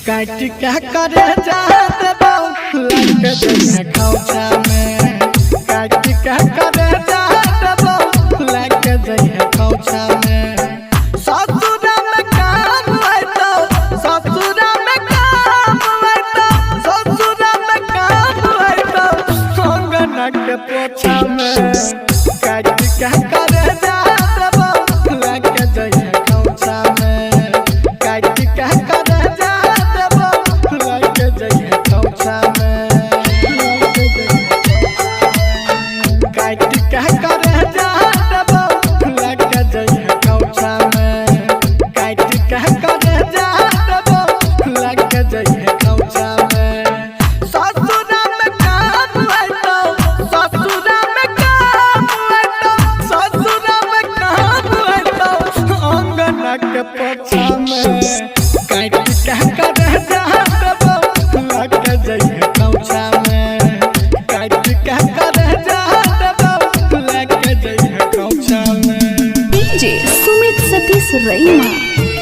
काट क्या करे जाते बाऊ लग जइहे खौचा में। काट क्या करे जाते बाऊ लग जइहे खौचा में। ससुरा में काम है तो ससुरा में काम है तो ससुरा में काम है तो अंगना के पोछा में। काट क्या करे जाते बाऊ लग जइहे खौचा में। काट क्या करे Raima DJ Sumit Satish Raima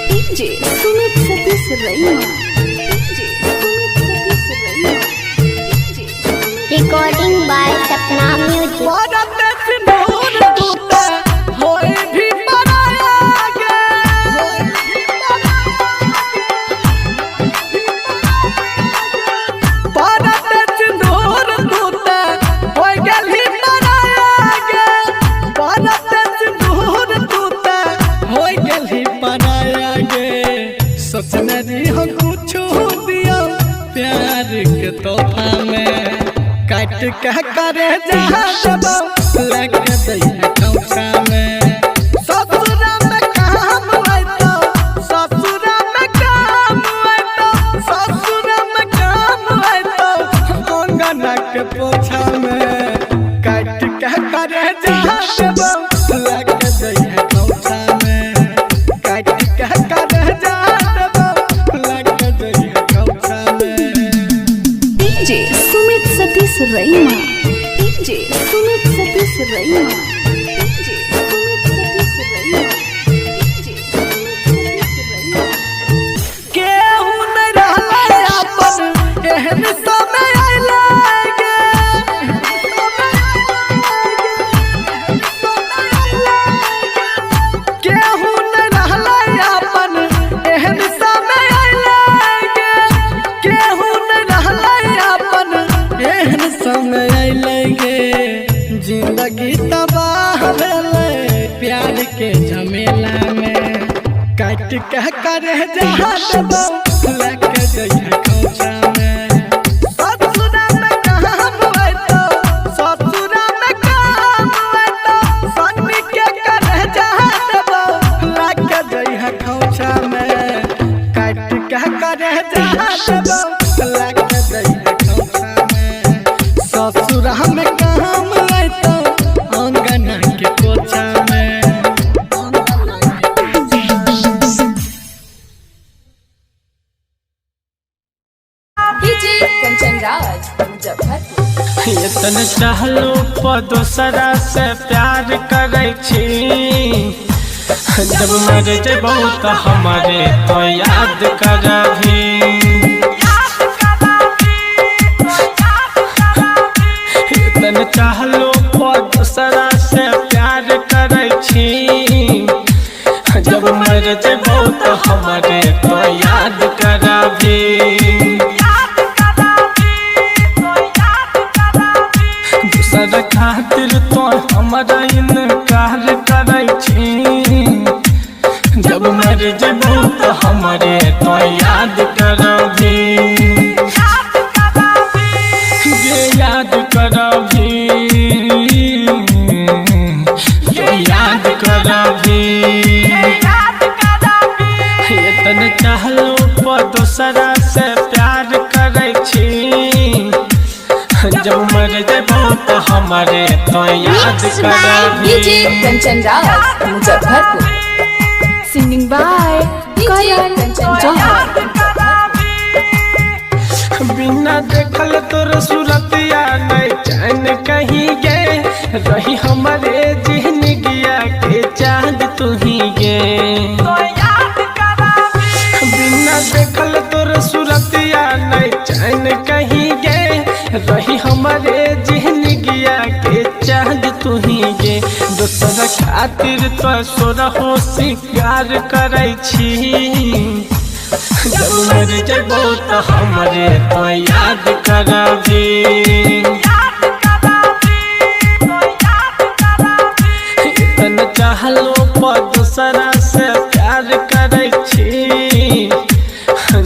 DJ Sumit Satish Raima recording by Sapna music. काट क्या करे जहाँ लग जइहे खौचा में। ससुरा में काम है तो ससुरा में काम है तो ससुरा में काम है तो अंगना के पोछा में। काट क्या करे जहाँ लग जइहे खौचा में। काट क्या करे जहाँ लग जइहे खौचा में। DJ Sumit Satish Raima DJ Sumit Satish Raima DJ Sumit Satish Raima DJ Sumit Satish रईमा। केहू न रहले अपन एहन समय आइले केहू न रहले अपन एहन समय आइले केहू न रहले अपन एहन समय आइले जिंदगी तबाह भेले प्यार के झमेला में। काट क्या करे जहाँ लग जइहे खौचा में। ससुरा में काम है तो ससुरा में काम है तो सन्नी के करे जहाँ लग जइहे खौचा में। काट क्या करे जहाँ लग जइहे खौचा में। ससुरा में काम है तो अंगना के पोछा में। कंचन राज मुजफ्फरपुर। इतने चाहलो पर दूसरा से प्यार करे छी। जब मर जेबो तो हमारे तो याद करभी। इतने चाहलो पर दूसरा से प्यार करे छी। जब मर जेबो तो हमारे तो याद करभी। दूसरा खातिर तो हमारा इनकार करे छी। जब मर जेबो तो हमारे तो याद करभी। ये याद करभी। मर जबो तो हमारे तो याद कराबी। DJ Kanchan Raj Muzaffarpur. Singing by Karan Johar. बिना देखल तोर सूरतिया नहीं चैन कहीं गे, रही हमारे जिंदगिया के चांद तू ही गे। बिना देखल तोर सूरतिया नहीं चैन कहीं गे, रही हमारे जिंदगिया के चांद तू ही गे। दोसर खातिर तो सोरा हो शिकार करै छी, जब मर जबो तो हमारे तो याद कराबी। इतना चाहलो पर दूसरा से प्यार करै छी,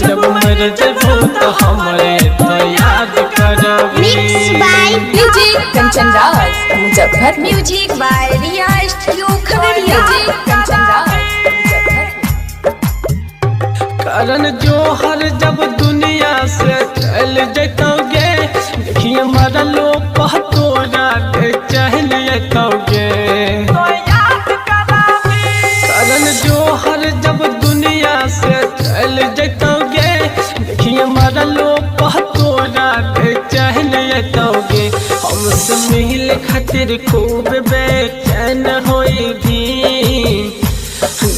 जब मर जबो तो हमारे तो याद कराबी। DJ Kanchan Raj Muzaffarpur. Music by Riya studio Khagaria. DJ Kanchan Raj Karan Johar जब दुनिया से चल जतोगे, देखिए मरलो पहतोरा के चहल जतोगे। करण जौहर जब दुनिया से चल जतोगे, देखिए मरलो पहतोरा के चहल जतोगे। हमसे मिल खातिर खूब बेचैन होई भी,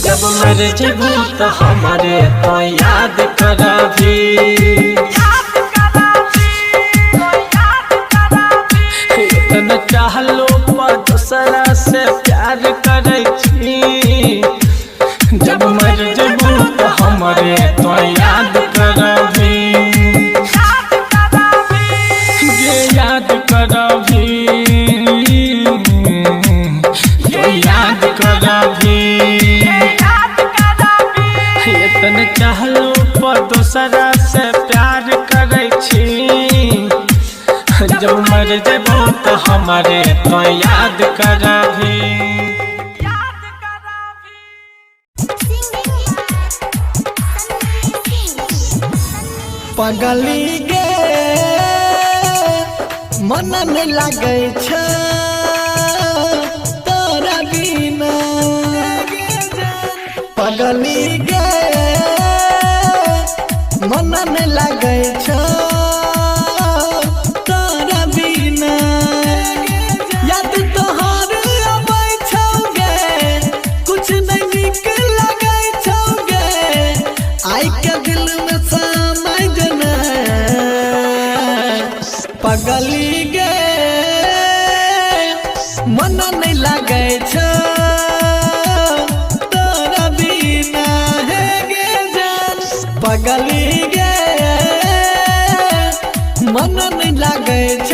जब मर जबो तो हमारे तो याद कराबी। इतना चाहलो पर दूसरा से प्यार करै छी, जब मर जबो तो हमारे तो याद कराबी। ये याद कराबी, ये याद कराबी। इतना चाहलो पर दूसरा से प्यार करै छी, जब मर जबो तो हमारे तो याद कराबी। पगली गे मन में लागै छ तोरा बिना। पगली गे मन में लागै छ तोरा बिना। याद तोहर अबै छौ गे, कुछ नहीं नीक लागै छौ गे, आई के दिल में समाय जना। पगली गे मन नहीं लागै छ तोरा बिना हे गे जान। पगली गे मन नहीं लागै छ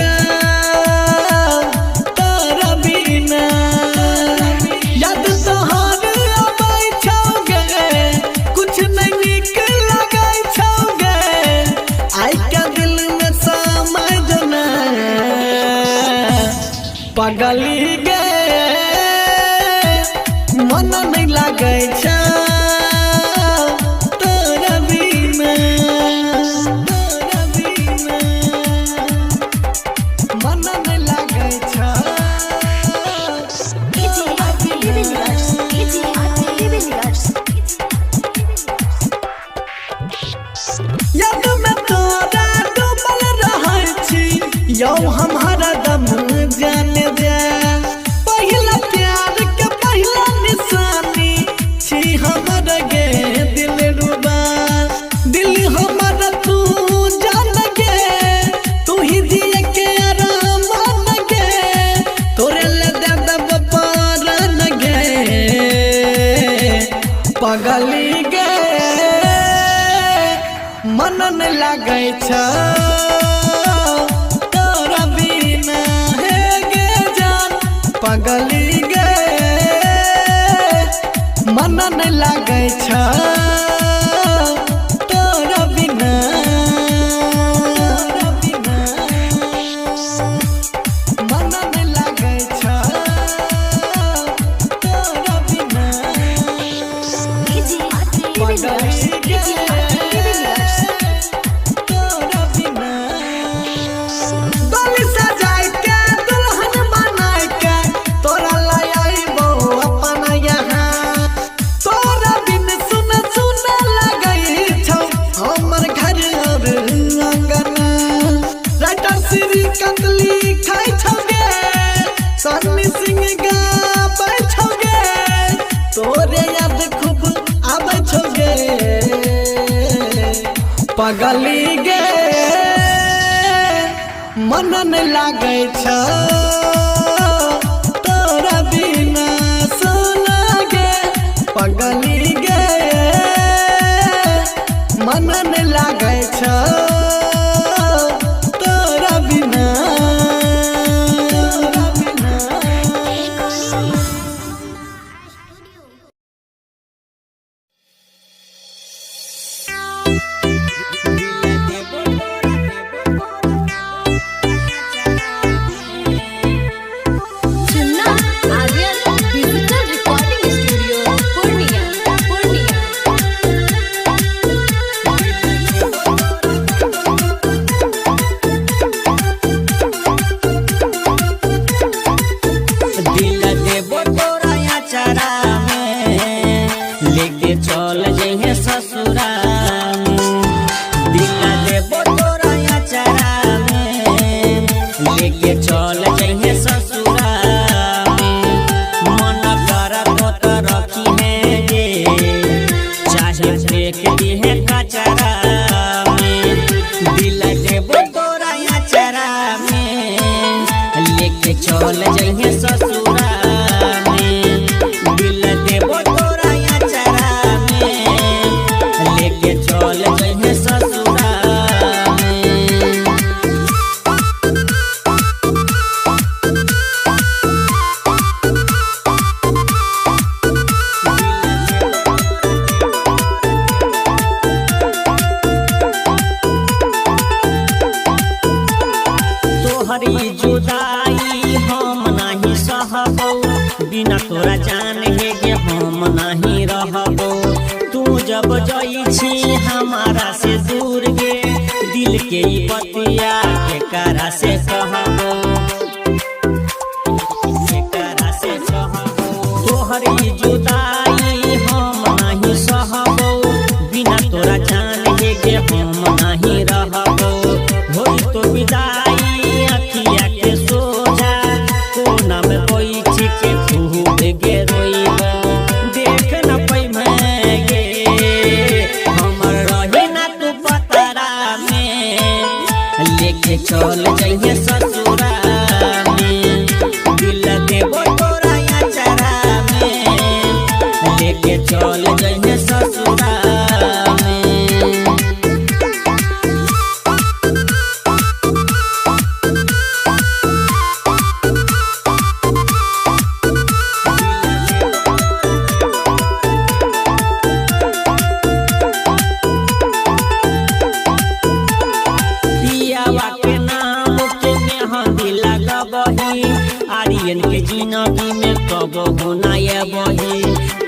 तोरा बिना। याद तोहर अबै छौ गे, कुछ नहीं नीक लागै छौ गे, आई के दिल में समाय जना। पगली गे मन नहीं लागै छ तोरा बिना। तोरा बिना मन नहीं लागै छ। याद में तोरा डूबल रहै छी, यौ हम हरदम जाने जा। पहिला प्यार के पहिला निशानी छी हमर गे दिल रुबा। दिल हमर तू जान गे, तू ही दिए के आराम गे, तोरे ले दे दब पारन गे। पगली गे मन नहीं लागै छ तोरा बिना हे गे जान। पगली गे मन नहीं लागै छ तोरा बिना। तोरा बिना मन नहीं लागै छ तोरा बिना। पगली गे तोरा बिना। डोली सजा पगली गे मन न लागे छ तोरा बिना सुन गे पगली गे मन न लागे छ तोरा बिना चुन्ना Aryan digital recording studio Purnia दिल देबो तोरा अचारा में लेके चल जइहे ससुरा में। दिल देबो तोरा अचारा में लेके चल जइहे ससुरा में। मन करत तो रखी है गे चाहे फेंक दिहे कचरा में। दिल देबो तोरा अचारा में लेके चल जइहे ससुरा में। दिल देबो तोरा अचारा में लेके चल जइहे ससुरा में। तोहरी जुदाई हम नहीं सहबो बिना तोरा जान गे हम नहीं रहबो। तू जब जई छी हमारा से दूर गे दिल के ई बतिया के करा से कहबो करा से कहबो। तोहरी जुदाई हम नहीं सहबो बिना तोरा जान गे हम नहीं रहबो। होई तो विदाई अखिया के सोझा कोना में बैठ के खूब गे रोइबो। देख न पैमे गे हमर रही ना तू पतरा में लेके चल जइहे ससुरा में। दिल देबो तोरा अचारा में लेके चल जइहे ससुरा में। पियावा के नाम के मेहंदी लगबही आर्यन के जिंदगी में कब होना ये बही।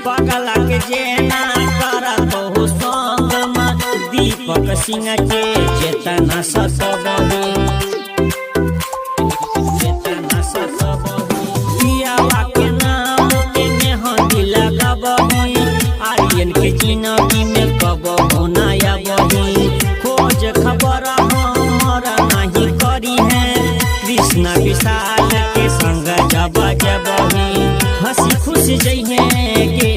पगला के जेना करत हो संग में दीपक सिंह के चेतना सतबही चेतना सतबही। पियावा के नाम के मेहंदी लगबही आर्यन के जिंदगी में कब होना ये बही। खोज खबर हमारा नहीं करी है कृष्णा विशाल के संग जब जबही। हंसी खुशी जइहे गे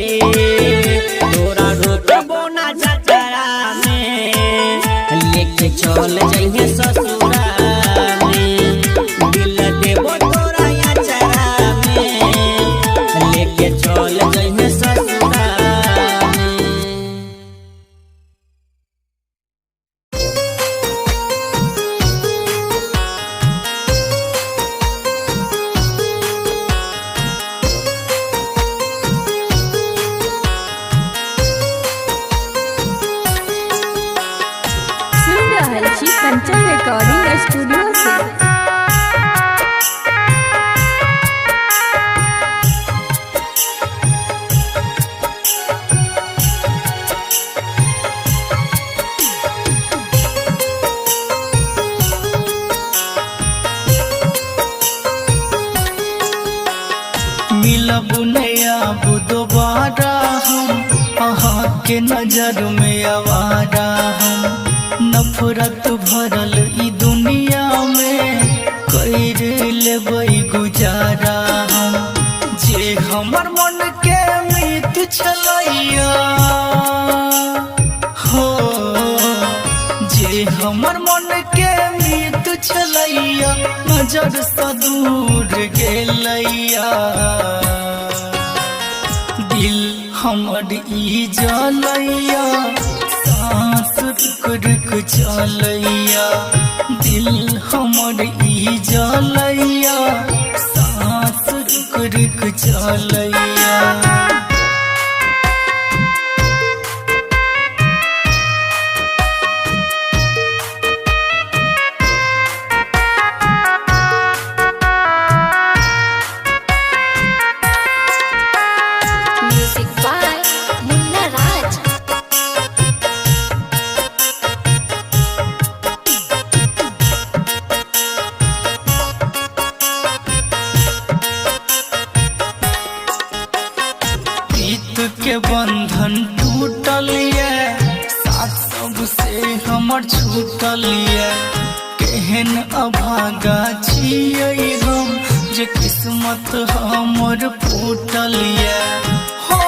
तोरा रोकबो ना जतरा में लेके चल जइहे ससुरा में। दिल देबो तोरा अचारा में लेके चल जइहे ससुरा में। सुन रहल छी कंचन रिकॉर्डिंग स्टूडियो से। मिलबू नया दोबारा हम अहाँ के नजर में आवारा हम। नफरत भरल ई दुनिया में कर लेबै गुजारा हम। जे हमर मन के मीत छलैया हो छलैया नजर से दूर गेलैया दिल हमर ई जलैया सांस रुक रुक चलैया दिल हमर ई जलैया सांस रुक रुक चलैया के बंधन टूटल साथ सबसे हमर छूटल केहन अभागा छियै हम जे किस्मत हमर फूटल हो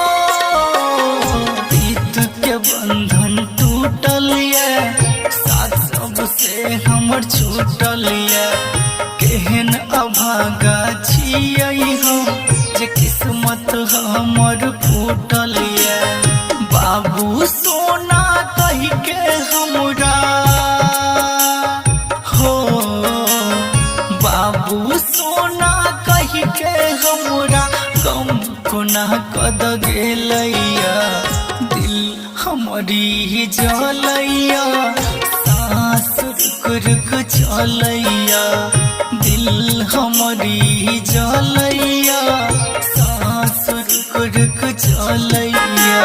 प्रीत के बंधन टूटल साथ सबसे हमर छूटल केहन अभागा छियै हम जे किस्मत हमर फूटल बाबू सोना कही के हमरा हो बाबू सोना कही के हमरा गम कोना कद गेलैया दिल हमारी जलैया सांस रुक रुक चलैया दिल हमारी जलैया सांस रुक रुक चलैया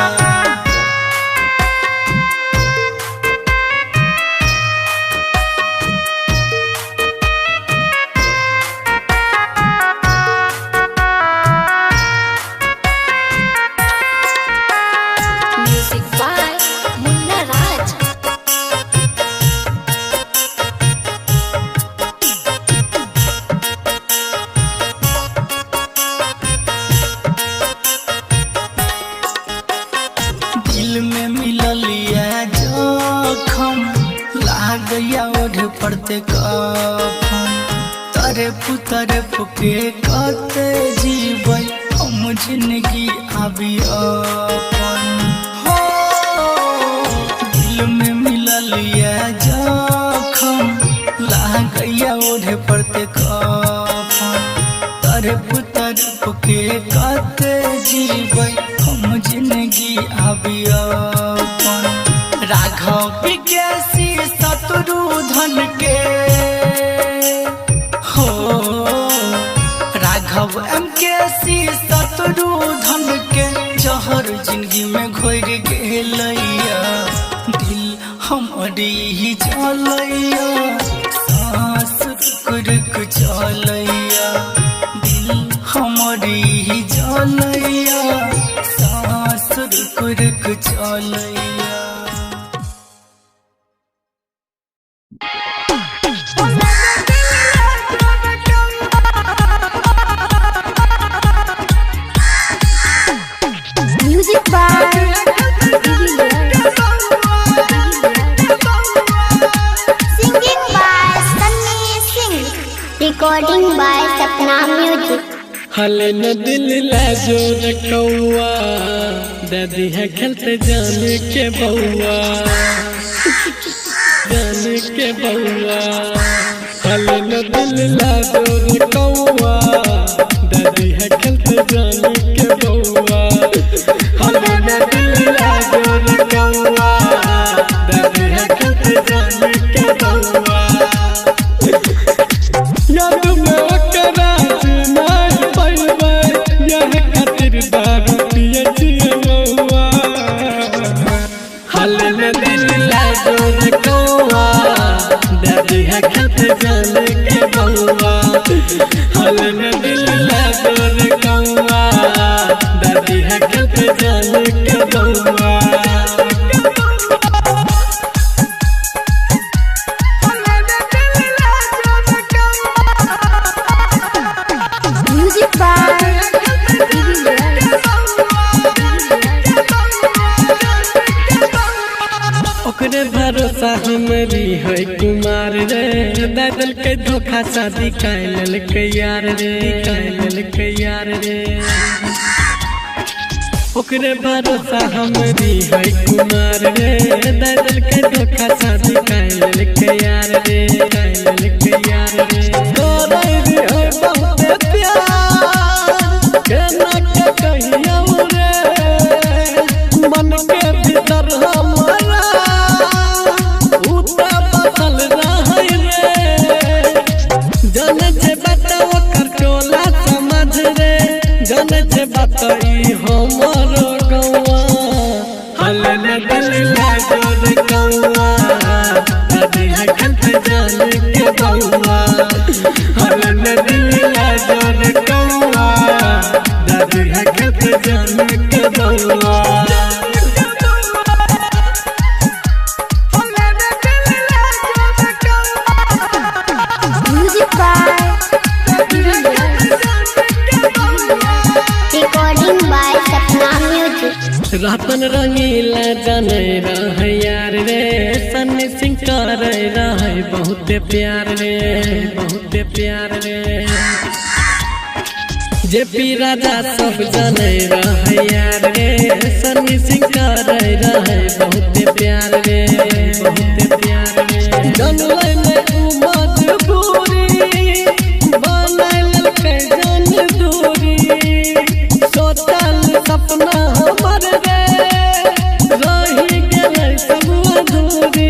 पड़ते कफन तरफ के कहते जीवै हम जिंदगी आबी अपन हो दिल में मिलल जखम लागैया ओढ़े पड़ते कफन तरफ के कहते जीवै हम जिंदगी आबी अपन राघव विज्ञासी शत्रुधन के हो राघव MKC शत्रुधन के जहर जिंदगी में घोर गेलैया दिल हमारी जलैया सांस रुक रुक चलैया दिल हमारी जलैया सांस रुक रुक चलैया Recording by Sapna Music. हले न दिल लाजो न कौआ दादी है खेलते जाने के बउआ जाने के बउआ हले न दिल लाजो न कौआ दादी है खेलते जाने के बउआ हले न दिल लाजो न कौआ दादी है खेलते जाने के बउआ याद में ओकरा नहीं पाइबे यह खातिर दारू पिए छिए बउआ हले न दिल लाजो न कौआ दादी है खेलते जाने के बउआ हले न दिल लाजो न कौआ दादी है खेलते जाने के बउआ ओकरे भरोसा हमरी है कुमार रे दादी दिल के धोखा शादी कैल के यार रे कैल के यार रे ओकरे भरोसा हमरी है कुमार रे दिल के धोखा शादी कैल के यार रे कैल के यार रे तोरे रे है बहुत प्यार केना के कहियो रे मन के भीतर हमारा उता बदल रहे रे जाने छे बताओ कर टोला समझ रे जाने छे बताई हमरो गौवा हलन दिल ले जोर गौवा दादी है खत जान के गौवा हलन दिल ले जोर गौवा दादी है खत जान के गौवा Music by recording by Sapna Music. रातन रंगीला जाने रह यार रे सन्नी सिंह कर रहे बहुत प्यार रे बहुत प्यार रे जेपी राजा सब जाने रह यार रे सन्नी सिंह कर रहे बहुत प्यार रे बहुत प्यार रे जनले में मजबूरी बनल के जान दूरी सोचल सपना हमर रे रही गेलै सब अधूरी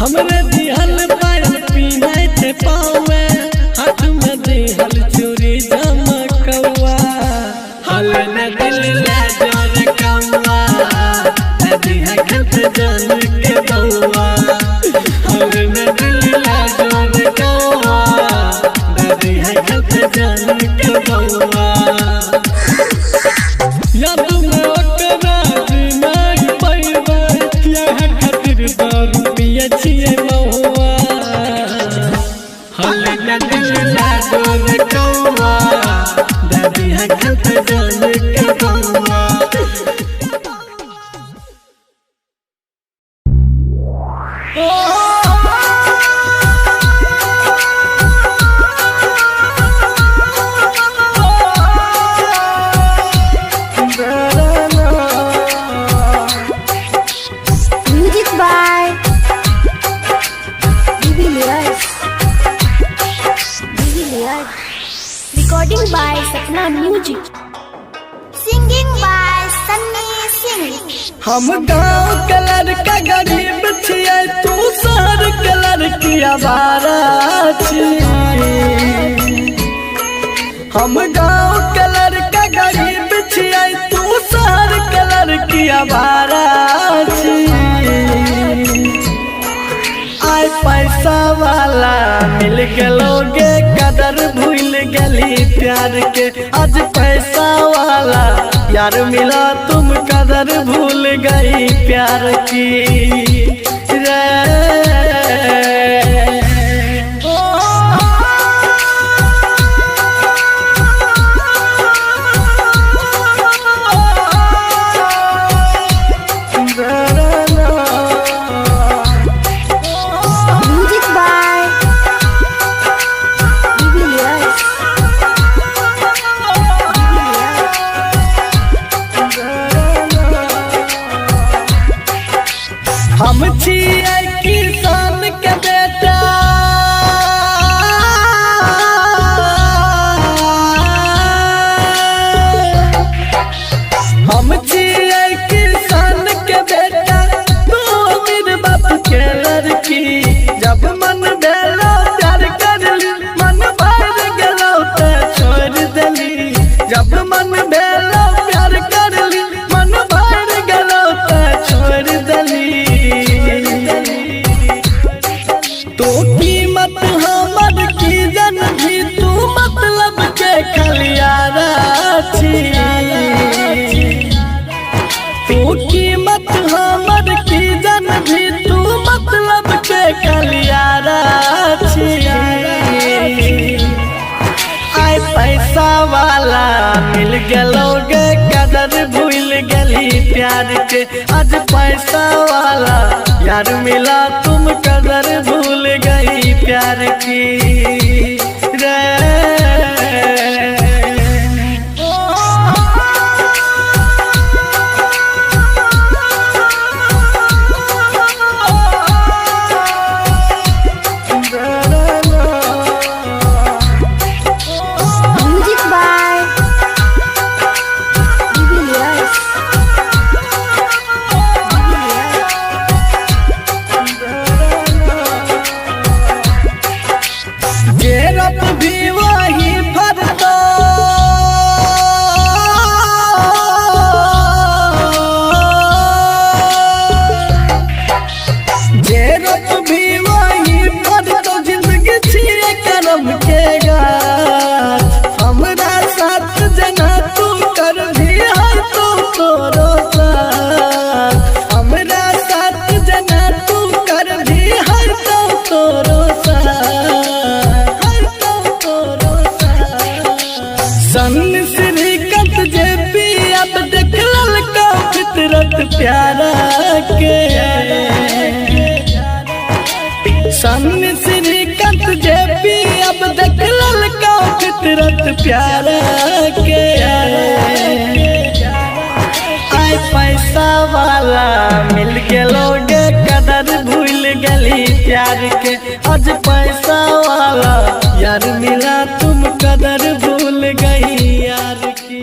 हमरे दिहल पायल पीनाइ छे पाँव में हाथ में दिहल चूड़ी चमकौआ हलन दिल ले जोर कौआ दादी है खत जान के बौआ हलन दिल ले जोर कौआ दादी है खत जान के बौआ याद में ओकरा नहीं पैबे यह खातिर दारू पिए छिए महुआ हलन दिल ले जोर कौआ दादी है खत जान के बौआ Music by Divilyas. Recording by Sapna Music. Singing by Sunny Singh. हम गाँव के लड़का गरीब छियै तू शहर के लड़की आवारा छियै हम गाँव के लड़का गरीब छियै तू शहर के लड़की आवारा छियै आय पैसा वाला मिल गेलोगे कदर भूल गेली प्यार के आज पैसा वाला यार मिला तुम कदर भूल गई प्यार की रे Music by Divilyas. हम छियै किसान के बेटा हम छियै किसान के बेटा तू मेरे बाप के लड़की जब मन भेलो प्यार करली मन भर गेलो त छोड़ देली जब मन भेलो प्यार करली मन भर गेलो त छोड़ देली तो कीमत हमर की जन भी तू मतलब के खलियारा छी तू कीमत हमर की जन भी तू मतलब के खलियारा छी आय पैसा वाला मिल गेलोगे कदर भूल गेल गली प्यार के। आज पैसा वाला यार मिला तुम कदर भूल गई प्यार की रे। Music by Divilas. गेरप भी वही भरतो गेरप भी वही भरतो जिंदगी छिए करम के गाछ। हमरा साथ जना तू कर भी हर तू तोरो साथ। हमरा साथ जना तू कर भी हर तू तोरो साथ। सन श्रीकंठ जे पी अब देख ललका फितरत प्यारा के। सन श्रीकंठ जे पी अब देख ललका फितरत प्यारा के। आय पैसा वाला मिल के लोग कदर भूल गली प्यार के। आज पैसा वाला यार मिला तुम कदर भूल गई यार की।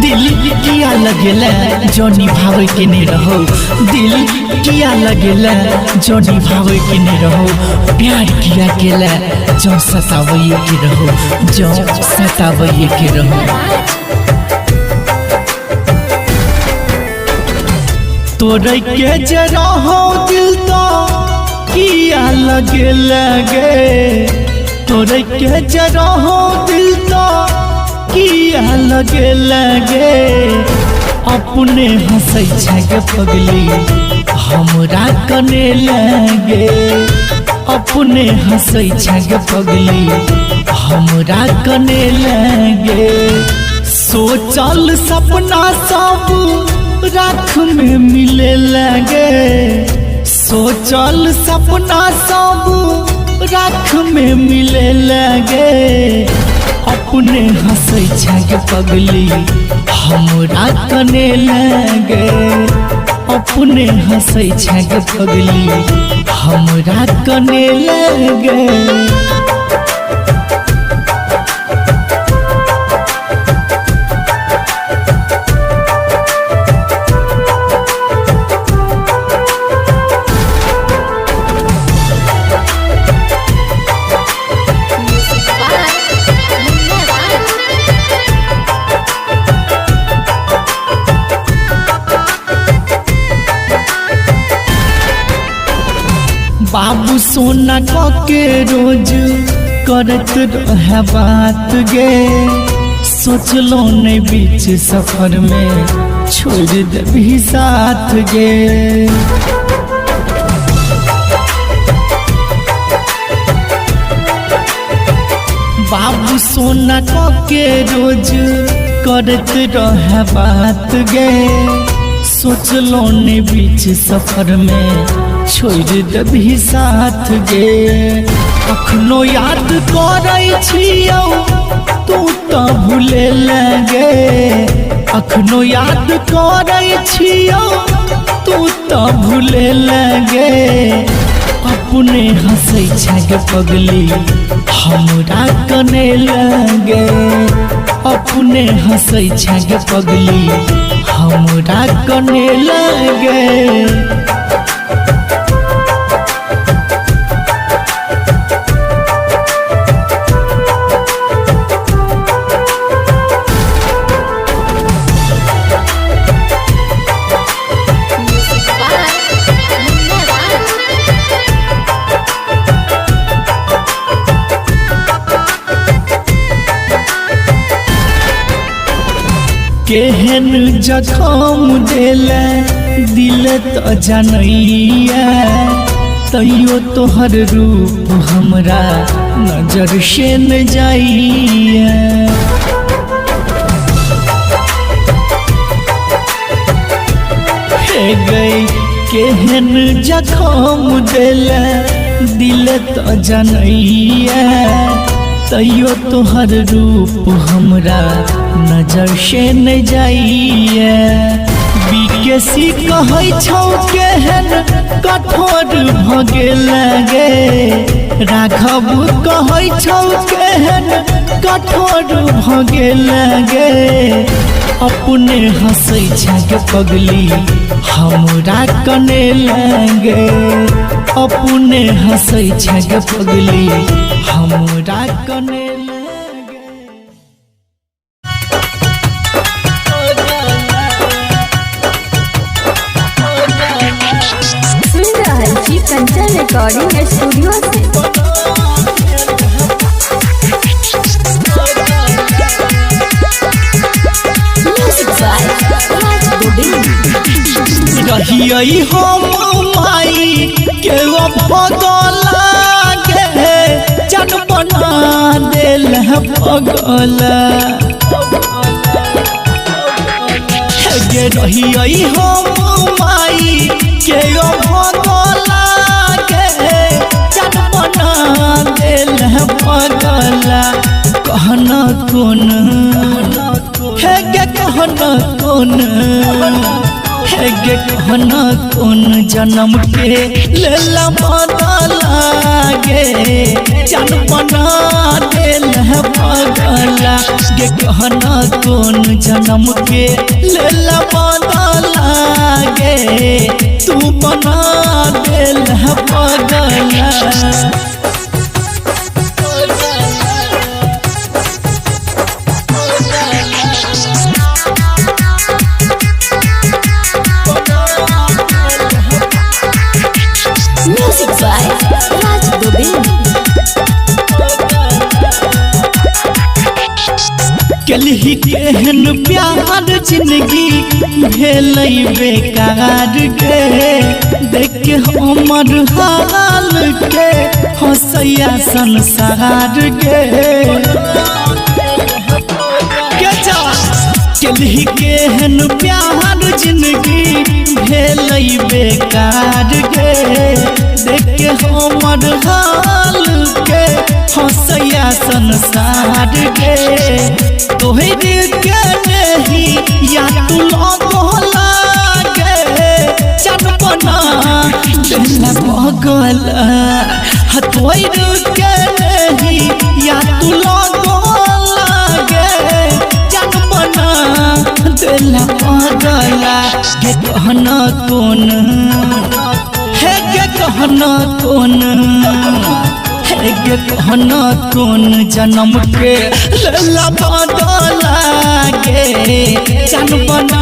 दिल किया लगेला जो निभावे के नहीं रहो। दिल किया लगेला जो निभावे के नहीं रहो। प्यार किया केला जो सतावे के रहो। जो सतावे के रहो। तोरे के जरा हो दिल तो किया लगे तोरे के जरा हो दिल तो किया लगे अपने हंसै छे पगली हमरा कने लगे। अपने हंसै छे पगली हमरा कने लगे। सोचल सपना सब राख में मिले लगे। सोचल सपना सब राख में मिले लगे। अपने हंसै छे पगली हमरा कने लगे। अपने हंसै छे पगली हमरा कने लगे। बाबू सोना के रोज करत रहे बात गे। सोचलो नहीं बीच सफर में छोड़ देबी साथ गे। बाबू सोना के रोज करत रहे बात गे। सोचलो नहीं बीच सफर में छोड़ देबी साथ गे। अखनो याद करै छियौ तू तो भूले लगे। अखनो याद करै छियौ तू तो भूले लगे। अपने हंसै छे पगली हमरा कने लगे। अपने हंसै छे पगली हमरा कने लगे। केहन जखम देले दिल तो जानैया। तैयो तोहर रूप हमरा नजर से न जाइया। गई केहन जखम दिल दिल तो जनैया तैयो तोहर रूप हमरा नजर से न जाइए बीकेसी कहै छौ केहन कठोर भगे लगे राघव कहै छौ केहन कठोर भगे लगे अपने हंसै छे पगली हमरा कने लगे अपने हंसै छे पगली हमरा कने कंचन रिकॉर्डिंग स्टूडियो से रहिए हम माई के भगला गे जन बना दिल पगल गे रहिए हम माई के भगला गे जन बना दिल पगल कहना कौन है गे कहना कौन है गे कहना कौन जन्म के लेला बदला गे जन बना दिल पगला गे कहना कौन जन्म के लेला बदला गे तू बना दिल पगला कलही केहन प्यार जिंदगी भेल बेकार गे देख के हमर हाल के हंसैया संसार गे कलही केहन प्यार जिंदगी भेल बेकार गे देख के हमर हाल के हंसैया संसार गे तोहर के नहीं या तू लगला गे चन बना दिल पगल तोहर के नहीं या तू लगला गे चन बना दिल पगल गे कहना कौन है गे कहना कौन गे कहना कौन जन्म के लेला बदला गे जन बना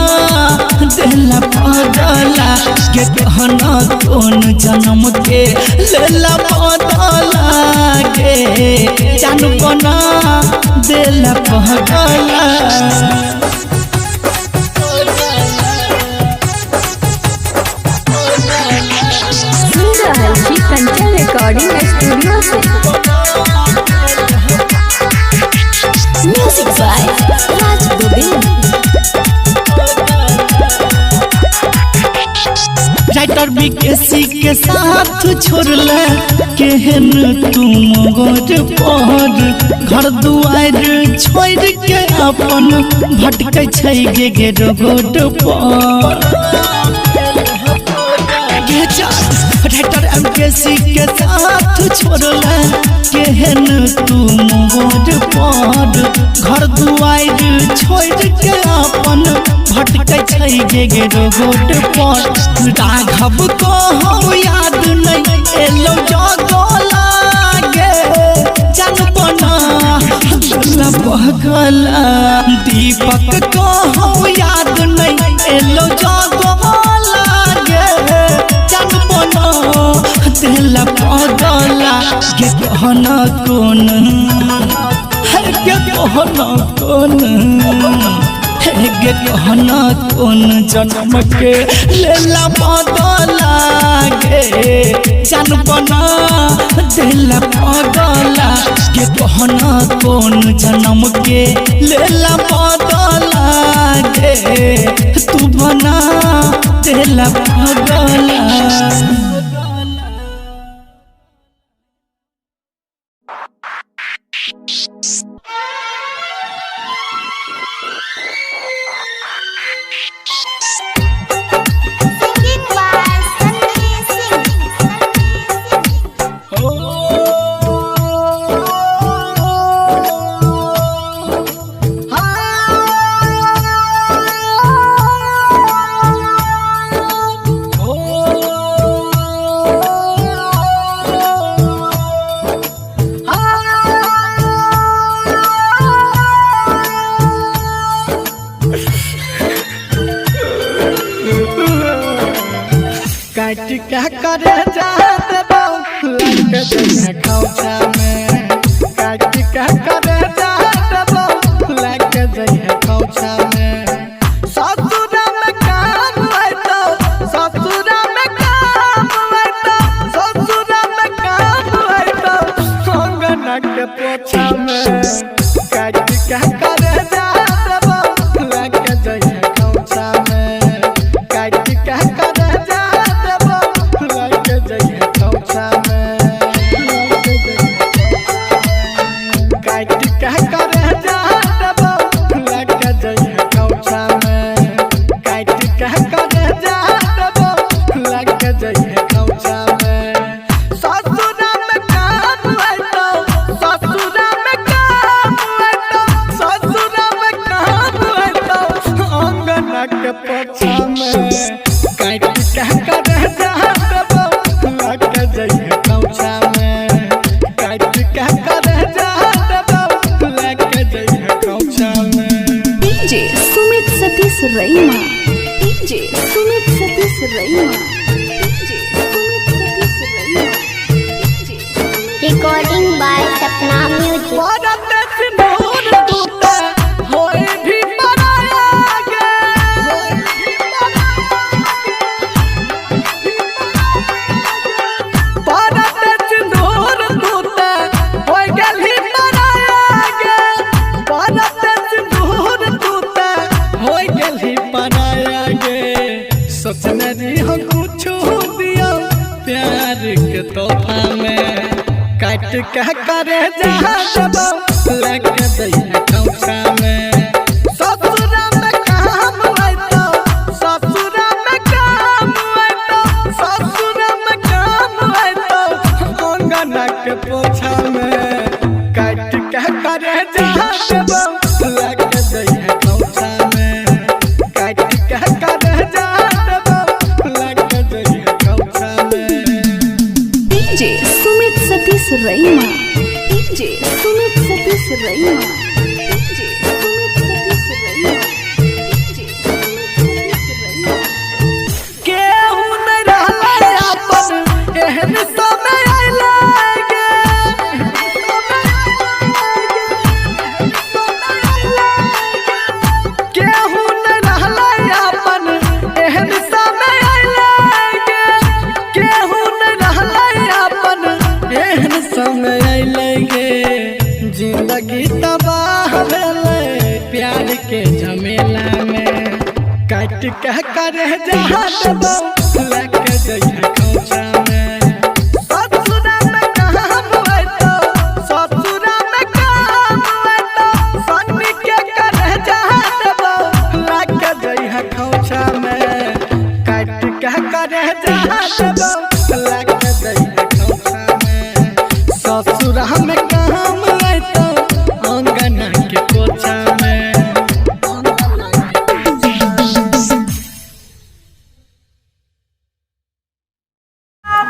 दिल पगला गे कहना कौन जन्म के लेला बदला गे जन बना दिल पगला कंचन रिकॉर्डिंग स्टूडियो से music by Raj Govind writer BKC के साथ छोड़ला केहन तुम गोर पर घर दुआर छोड़ के अपन भटकै छै गे रोड पर राइटर एमकेसी के साथ छोड़ला केहन तुम गोर पर घर दुआर छोड़ के अपन भटकै छै गे रोड पर राघव को हो याद नहीं एलो जगला गे जन बना दिल पगला दीपक को हो याद नहीं एलो जगला गे जन बना दिल पगला गे कहना कौन है गे कहना कौन गे कहना कौन जन्म के लेला बदला गे जान बना दिला पगला के कहना कौन जन्म के लेला बदला गे तू बना दिला पगला। Singing by Sunny Singh. काट क्या करे जाते बाऊ लग जइहे खौचा में। काट क्या करे जाते बाऊ लग जइहे खौचा में। ससुरा में काम होइतो ससुरा में काम होइतो ससुरा में काम होइतो अंगना के पोछा में। काट क्या करे जाते बाऊ लग जइहे खौचा में। काट क्या करे Raima DJ Sumit Satish Raima DJ Sumit Satish Raima DJ Recording by Sapna Music. सोचने हम कुछ दिया प्यार के तोहफा में। काट क्या करे जहाँ लग दैया खौचा में। ससुरा में काम होइतो ससुरा में काम होइतो ससुरा में काम होइतो अंगना के पोछा में। काट क्या करे जहाँ लग दैया खौचा में। काट क्या करे Sumit Satish Raima DJ Sumit Satish Raima DJ Sumit Satish Raima DJ Sumit Satish रईमा। केहू न रहले अपन एहन समय आइले गे। केहू न रहले अपन एहन समय आइले गे। केहू न रहले अपन एहन समय आइले गे। जिंदगी तबाह भेलै प्यार के झमेला में। काट कह करे जहाँ दबो लग जइहे खौचा में। ससुरा में काम होइतो ससुरा में काम होइतो सन्नी के करे जहाँ दबो लग जइहे खौचा में। काट कह करे जहाँ दबो लग जइहे खौचा में। ससुरा में काम होइतो अंगना के पोछा में।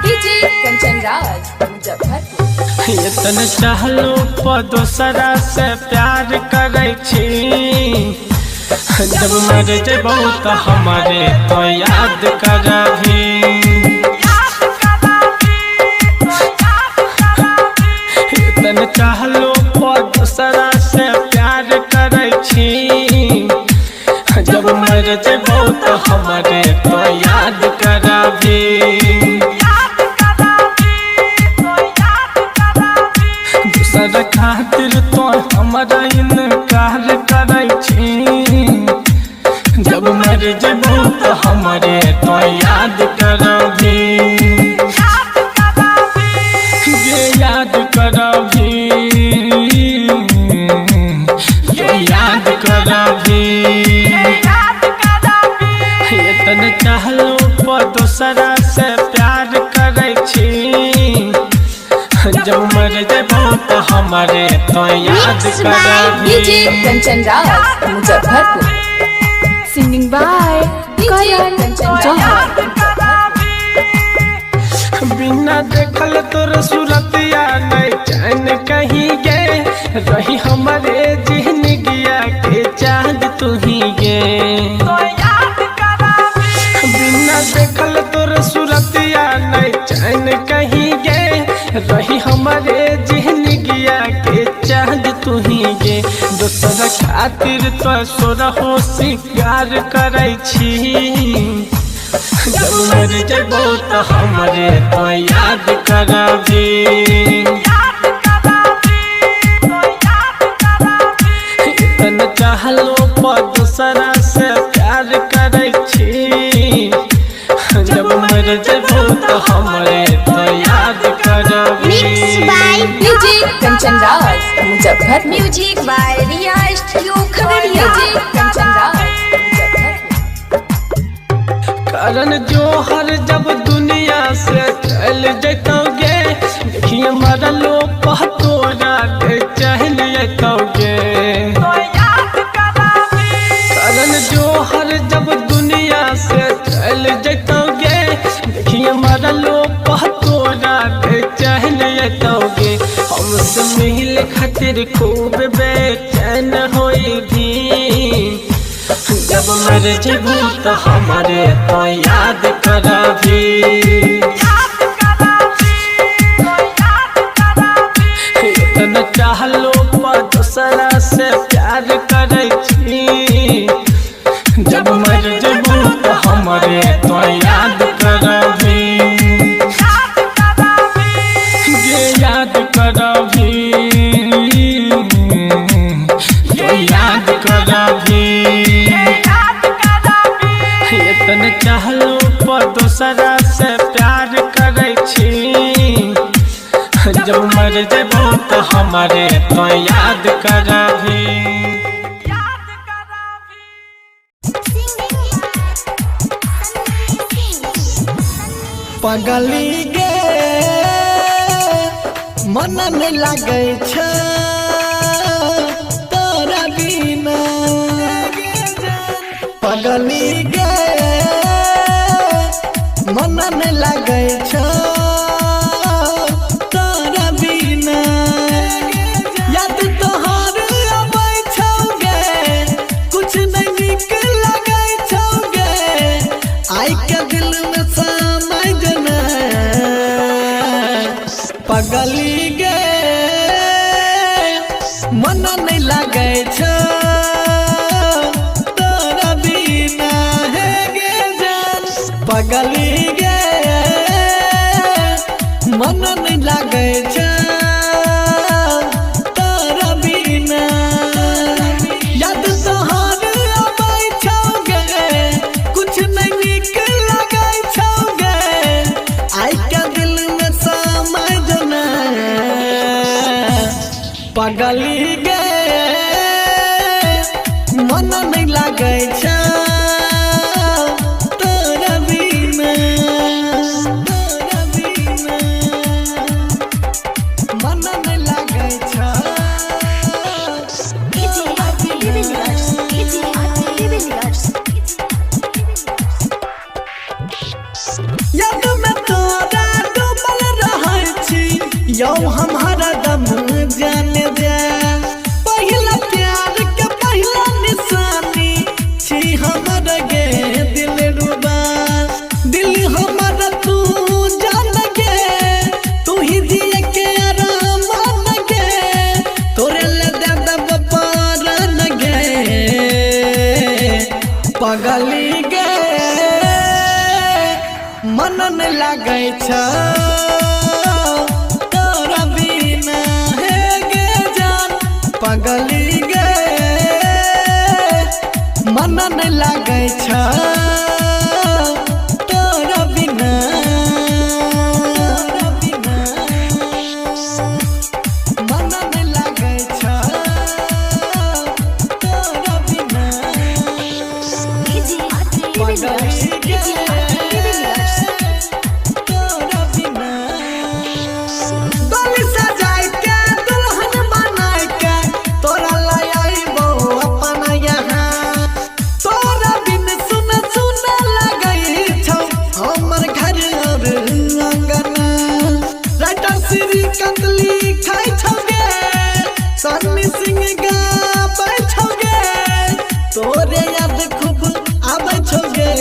डीजे कंचन राज मुजफ्फरपुर। इतने चाहलो पर दोसरा से प्यार करे छी। जब मर जेबो तो हमारे तो याद करभी। इतने चाहलो पर दोसरा से प्यार करे छी। जब मर जेबो तो हमारे तो याद करभी। खातिर तो हमरा इनकार करै छी जब मर जेबो तो हमरे तो याद करबी ये याद करबी ये याद करबी इतने चाहलो पर दूसरा से प्यार करै छी जब मर जेबो तो हमारे तो याद करबी DJ Kanchan Raj Muzaffarpur singing by Karan Johar बिना देखल तोर सूरतिया नहीं चैन कहीं गे रही हमारे जिंदगिया के चांद तू ही गे बिना देखल तोर सूरतिया नहीं चैन कहीं गे रही हमारे जिंदगिया के चांद तू ही गे दोसर खातिर तो सोरहो सिंगार करै छी जब मर जेबो तो हमरे तो याद करबी इतना चाहलो पर दूसरा से प्यार करै छी जब मर जेबो तो हमरे तो याद करबी DJ Kanchan Raj Muzaffar music by Riya studio Khagaria DJ Kanchan Raj Karan Johar जब दुनिया से चल जतोगे देखिए मरलो पहतोरा के चल जतोगे करण जौहर जब दुनिया से चल जतोगे देखिए मरलो पहतोरा के चल जतोगे हमसे मिल खातिर खूब बेचैन होई भी जब मर जेबो तो हमारे तो याद करबी इतना चाहलो पर दूसरा से प्यार करै छी जब मर जेबो तो हमारे तो याद करबी ये याद करबी तो याद करबी इतने चाहलो पर दूसरा से प्यार करै छी जब मर जेबो तो हमारे तो याद करबी पगली गे मन नहीं लागै छ तोरा बिना पगली गे मन नहीं लागै छ तोरा बिना याद तोहर अबै छौ गे कुछ नहीं नीक लागै छौ गे आई के दिल में समय जना पगली गे मन नहीं लागै छ तोरा बिना हे गे जान पगली गे मन नहीं लागै छ तोरा बिना याद तोहर अबै छौ गे कुछ नहीं नीक लागै छौ गे आई के दिल में समय जना पगली गे मन नहीं लागै छ तोरा बिना मन नहीं लागै छ याद में तोरा डूबल रहै छी यौ हम हरदम जाने जा पहिला प्यार के पहिला निशानी छी हमर गे दिल रुबा दिल हमर तू जान गे तू ही दिए के आराम गे तोरे ले दे दब पारन गे पगली गे मन नहीं लागै छ तोरा बिना हे गे पगली गे मन नहीं लागे छ तोरा बिना मन नहीं लागे छ तोरा बिना पगली गे तोरा बिना डोली सजाई के दुल्हन बनाई के तोरा लाई आइबो अपन यहाँ तोरा बिन सुन सुन लगई छौ हमर घर और अंगना राइटर श्री कंदली खाई छौ गे सन्नी सिंह गाबै छौ गे तोरे याद खूब आबै छौ गे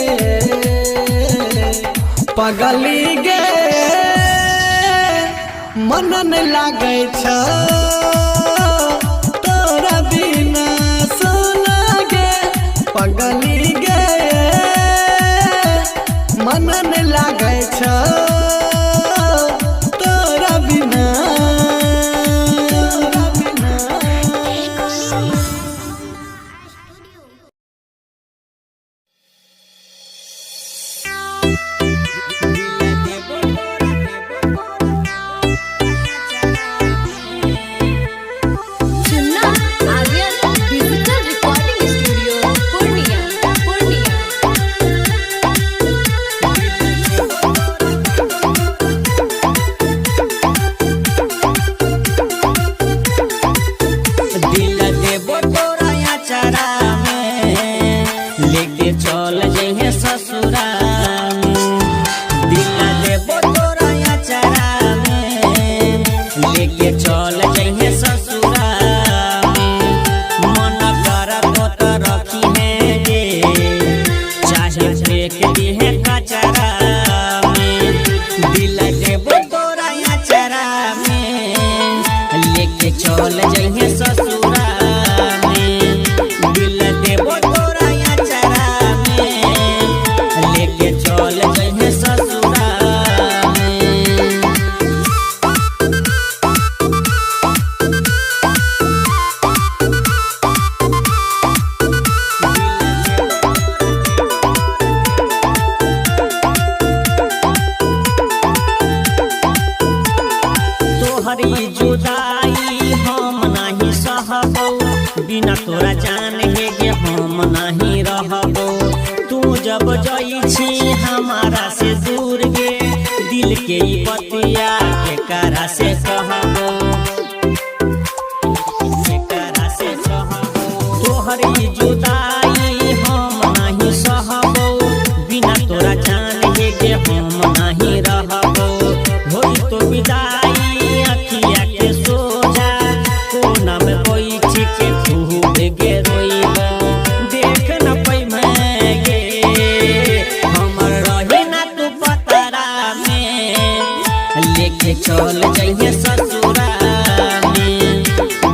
पगली गे मन नहीं लागे छ तोरा बिना सोना गे पगली गे मन नहीं लागे छ तोरा बिना चुन्ना Aryan digital recording studio Purnia दिल देबो तोरा अचारा में लेके चल जइहे ससुरा में दिल देबो तोरा अचारा में लेके चल जइहे ससुरा में मन करत तो रखी है गे चाहे फेंक दिहे कचरा में दिल देबो तोरा अचारा में लेके चल जइहे ससुरा में दिल देबो तोरा अचारा में लेके चल जइहे ससुरा में तोहरी जुदाई हम नहीं सहबो बिना तोरा जान हे गे हम नहीं रहबो तू जब जई छी हमारा से दूर गे दिल के ई बतिया के करा से कहबो तोहरी जुदाई हम नहीं सहबो बिना तोरा जान हे गे हम नहीं रहबो होई तो विदाई अखिया के सोझा कोना में कोई छिके खूब गे रोइबो देख न पई मैं गे हमर रही ना तू पतरा में लेके चल जइहे ससुरा में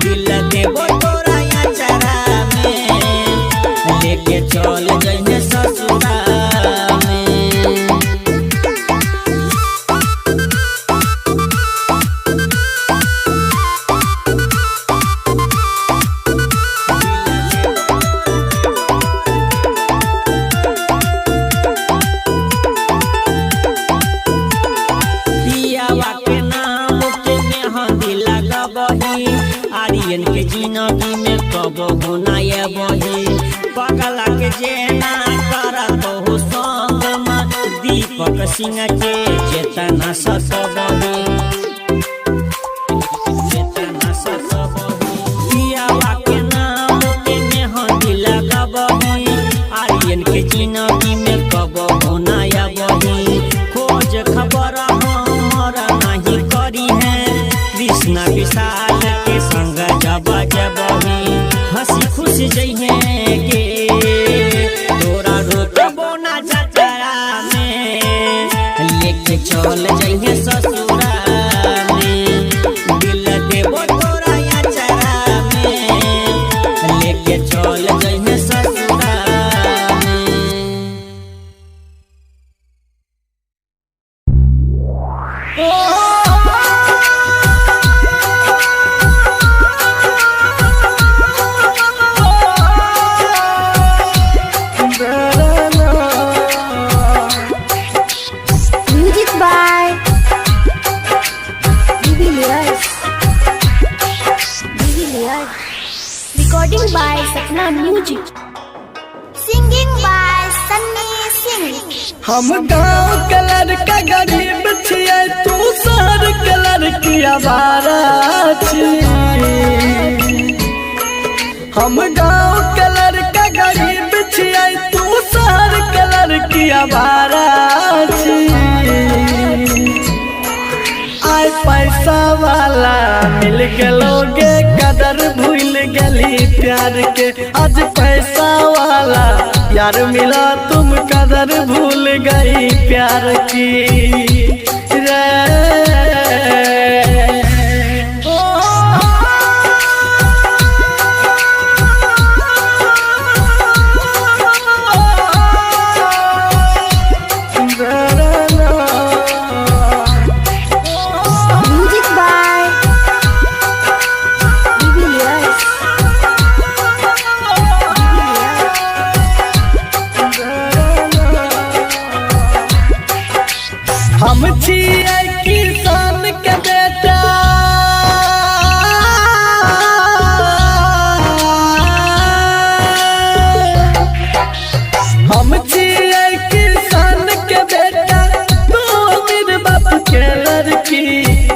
दिल देबो तोरा अचारा में लेके चल जइहे ससुरा में पियावा के नाम के मेहंदी लगबही आर्यन के जिंदगी में कबो गुनाया बही पगला के जेना करत हो संग में दीपक सिंह के चेतना सतबही पियावा के नाम के मेहंदी लगबही आर्यन के जिंदगी में कबो गुनाया बही खोज खबर हमारा नहीं करी है कृष्णा विशाल के संग जब जबही हंसी खुशी जइहे के तोरा रोकबो ना जतरा में लेके चल जइहे ससुरा में दिल देबो तोरा अचारा में लेके चल जइहे ससुरा में Layer. Recording by Sapna Music. Singing by Sunny Singh. हम गाँव के लड़का गरीब छियै तू शहर के लड़की आवारा छियै हम गाँव के लड़का गरीब छियै तू शहर के लड़की आवारा छियै आय पैसा वाला मिल गेलोगे कदर भूल गली प्यार के आज पैसा वाला यार मिला तुम कदर भूल गई प्यार की रे Music by Layer. हम छियै किसान के बेटा हम छियै किसान के बेटा तू अमीर बाप के लड़की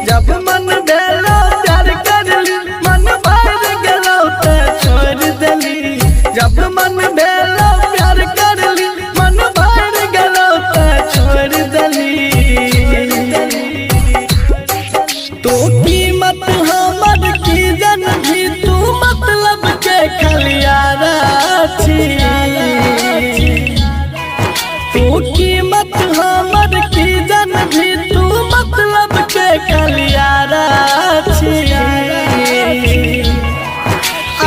जब मन भेलो प्यार करली मन भर गेलो त छोड़ देली जब मन भेलो प्यार करली मन भर गेलो त छोड़ देली तू कीमत हमर की जन भी तू मतलब के खलियारा छी तू कीमत हमर की जन भी तू मतलब के खलियारा छी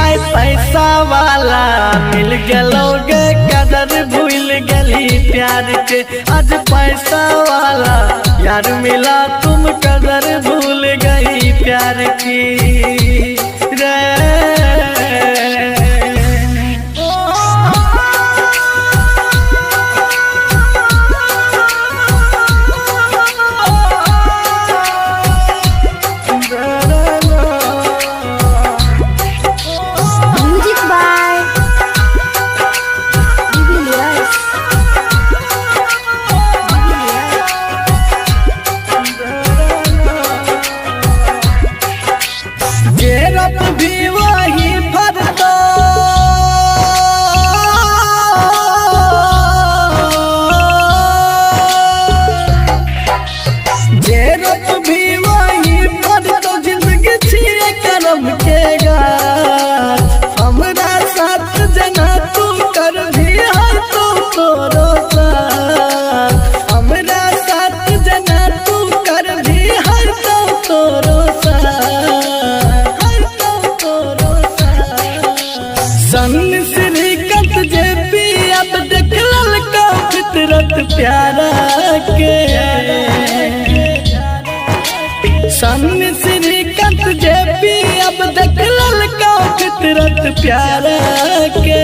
आय पैसा वाला मिल गेलोगे कदर भूल गली प्यार के आज पैसा वाला यार मिला तुम कदर भूल गई प्यार की रे Music by Layer. गेरत भी वही फरतो गेरत भी वही फरतो जिंदगी छिए करम के गाछ हमरा साथ जना तू कर भी है तू तोरो साथ हमरा साथ जना तू कर भी है तू तोरो सन श्रीकंत जे पी अब देख ललका फितरत प्यारा के सन श्रीकंत जे पी अब देख ललका फितरत प्यारा के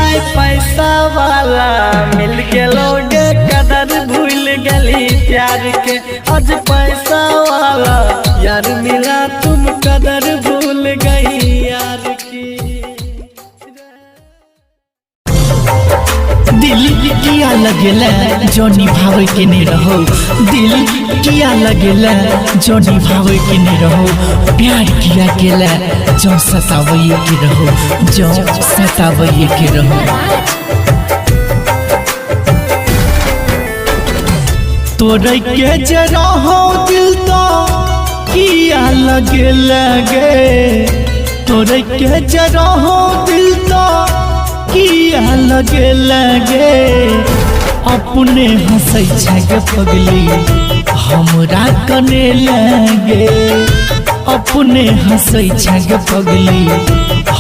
आय पैसा वाला मिल गेलोगे कदर भूल गली प्यार के आज पैसा वाला यार मिला तुम कदर भूल गई यार की दिल किया लगेला जो निभावे के नहीं रहो दिल किया लगेला जो निभावे के नहीं रहो प्यार किया केला जो सतावे के रहो जो सतावे के रहो तोरे के जरा हो दिल तो किया लगे तोरे के जरा हो दिल तो किया लगे अपने हंसै छगे पगली हमरा कने लगे अपने हंसै छगे पगली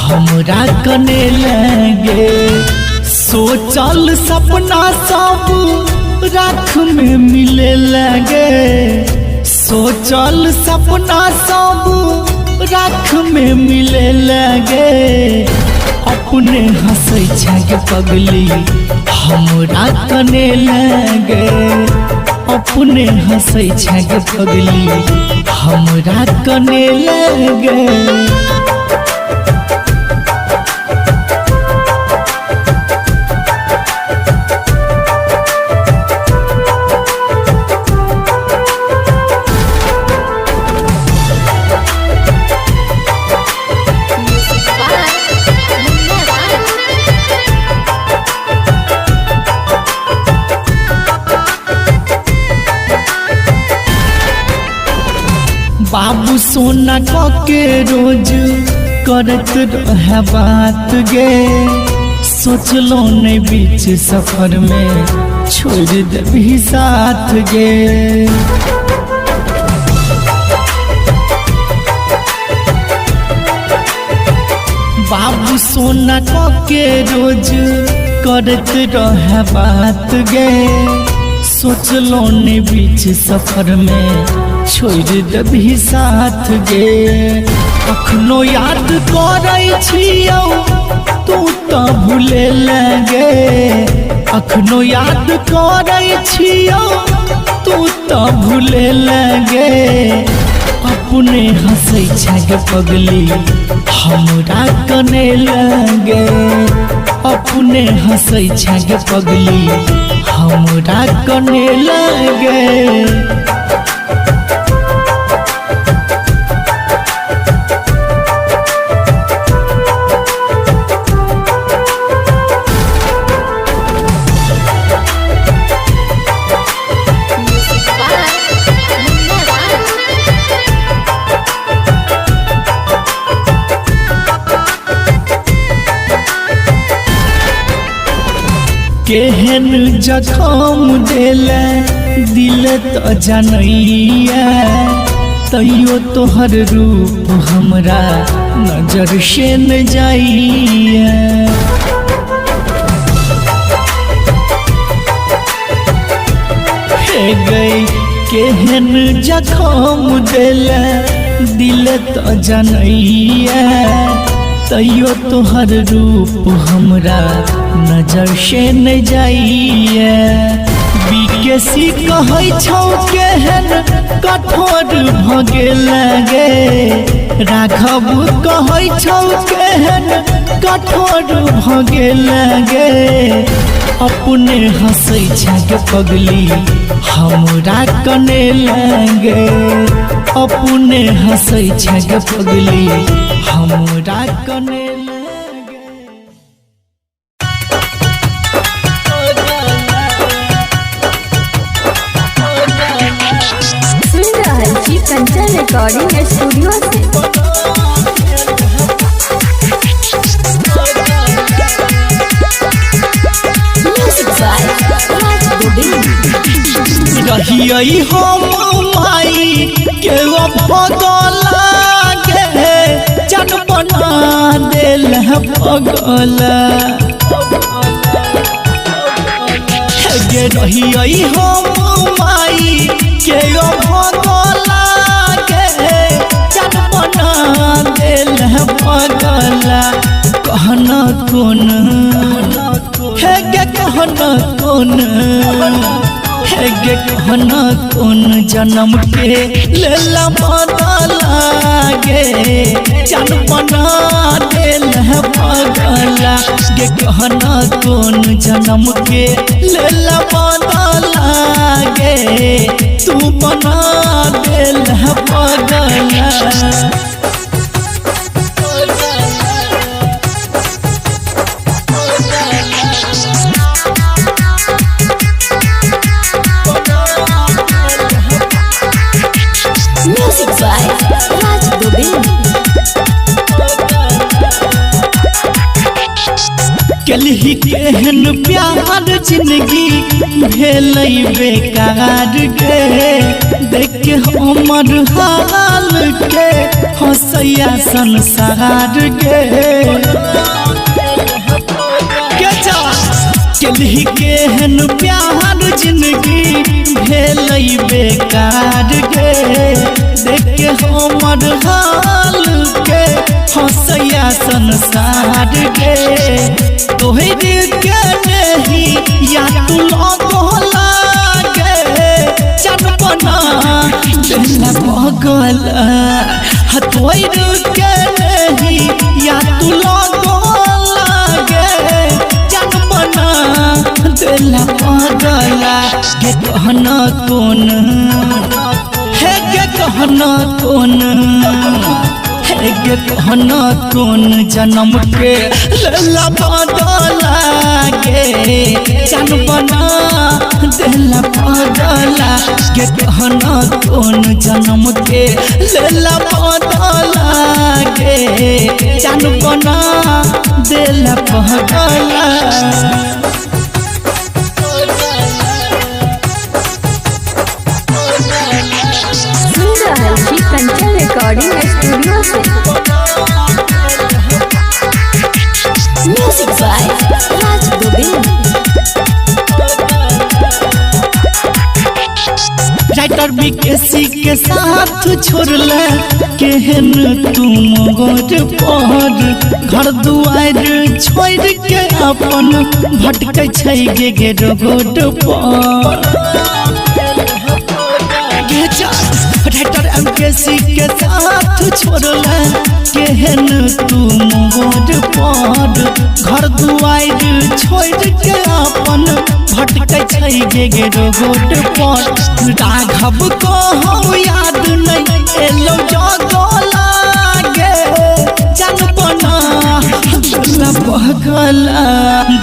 हमरा कने लगे सोचल सपना सब राख में मिले लगे सोचल सपना सब राख में मिले लगे अपने हंसै छगे पगली हमरा कने लगे अपने हंसै छगे पगली हमरा हमरा कने लगे बाबू सोना के रोज करत रहे बात गे सोचलो ने बीच सफर में छोड़ देबी साथ गे बाबू सोना के रोज करत रहे बात गे सोचलो ने बीच सफर में छोड़ देबी साथ गे अखनो याद करै छियौ तू तो भूले लगे अखनो याद करै छियौ तू तो भूले लगे अपने हंसै छै पगली हमरा कने लगे अपने हंसै छै पगली हमरा कने लगे केहन जखम देले दिल तो जनैया तैयो तोहर रूप हमरा नजर से न जाइया हे गई केहन जखम देले दिल तो जनैया तैयो तोहर रूप हमरा नजर से न जाइए बीकेसी कहै छौ केहन कठोर भगे लगे राघव कहै छौ केहन कठोर भगे लगे अपने हंसै छै पगली हमरा कने लगे अपने हंसै छै पगली हमरा कने कंचन रिकॉर्डिंग स्टूडियो से रहियै हम माई के भगला गे जन बना देल पगला गे रहियै हम माई के भगला गे जन बना देल पगला कहना कौन है गे कहना कौन है गे कहना कौन जन्म के लेला बदला गे जन बना देल पगला गे कहना कौन जन्म के लेला बदला गे तू बना देल पगला कलही केहन प्यार जिंदगी भेलै बेकार गे देख के हमर हाल के हंसैया संसार गे कलही केहन प्यार जिंदगी भेलै बेकार गे देख के हमर हाल के हंसैया संसार गे तोहरे के नहीं या तू लगला गे जन बना देल पगला हथोई के नहीं या तू लगो लागे जान बना दिला पगला के कहना कौन है के कहना कौन है के कहना कौन जन्म के लला बदला गे जान बना दिला पगला के कहना कौन जन्म के लला बदला गे जान बना दिला पगला हल्की कंचन रिकॉर्डिंग स्टूडियो से music by Raj Govind. Writer BKC के साथ छोड़ले केहन तुम गोर पर घर दुआर छोड़ के अपन भटकै छै गे रोड पर राइटर एमकेसी के साथ छोड़ले केहन तुम गोर पर घर दुआर छोड़ के अपन भटकै छै गे रोड पर राघव को हम याद नहीं एलो जगो लागे जान बना दिला पगला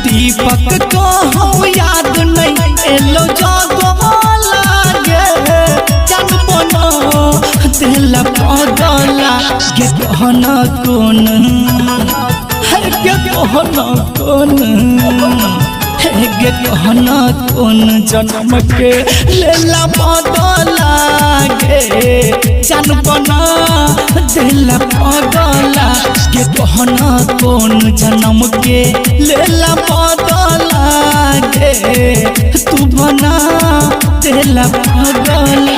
दीपक को हम याद नहीं एलो जगो लागे जान बना दिला पगला के कहना कौन है के कहना कौन गे कहना कौन जन्म के लेला बदला गे जान बना दिला पगला गे कहना कौन जन्म के लेला बदला गे तू बना दिला पगला।